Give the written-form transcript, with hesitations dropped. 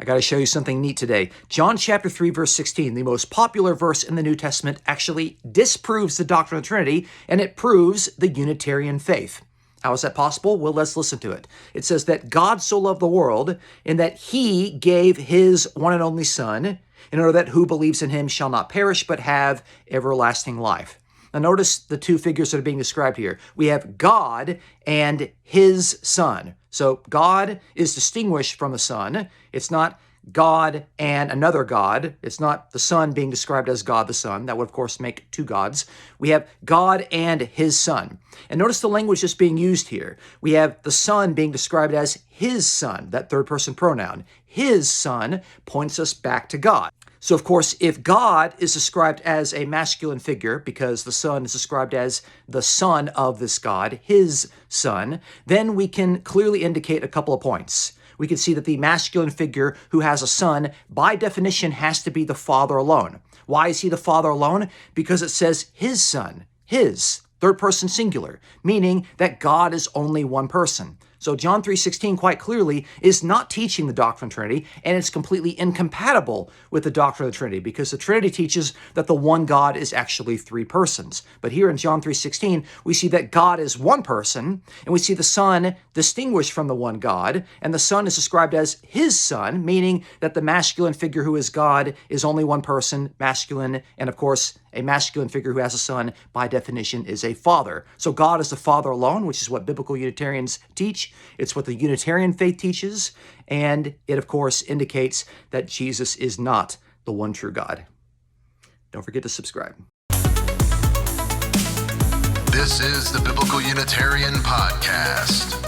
I got to show you something neat today. John chapter 3, verse 16, the most popular verse in the New Testament, actually disproves the doctrine of the Trinity, and it proves the Unitarian faith. How is that possible? Well, let's listen to it. It says that God so loved the world in that he gave his one and only Son, in order that who believes in him shall not perish, but have everlasting life. Now notice the two figures that are being described here. We have God and his Son. So God is distinguished from the Son. It's not God and another God. It's not the Son being described as God the Son. That would, of course, make two gods. We have God and his Son. And notice the language that's being used here. We have the Son being described as his Son, that third-person pronoun. His Son points us back to God. So, of course, if God is described as a masculine figure, because the Son is described as the Son of this God, his Son, then we can clearly indicate a couple of points. We can see that the masculine figure who has a son, by definition, has to be the Father alone. Why is he the Father alone? Because it says his Son, his, third person singular, meaning that God is only one person. So John 3:16 quite clearly is not teaching the doctrine of the Trinity, and it's completely incompatible with the doctrine of the Trinity, because the Trinity teaches that the one God is actually three persons. But here in John 3:16, we see that God is one person, and we see the Son distinguished from the one God, and the Son is described as his Son, meaning that the masculine figure who is God is only one person, masculine, and of course, a masculine figure who has a son, by definition, is a father. So God is the Father alone, which is what biblical Unitarians teach. It's what the Unitarian faith teaches, and it, of course, indicates that Jesus is not the one true God. Don't forget to subscribe. This is the Biblical Unitarian Podcast.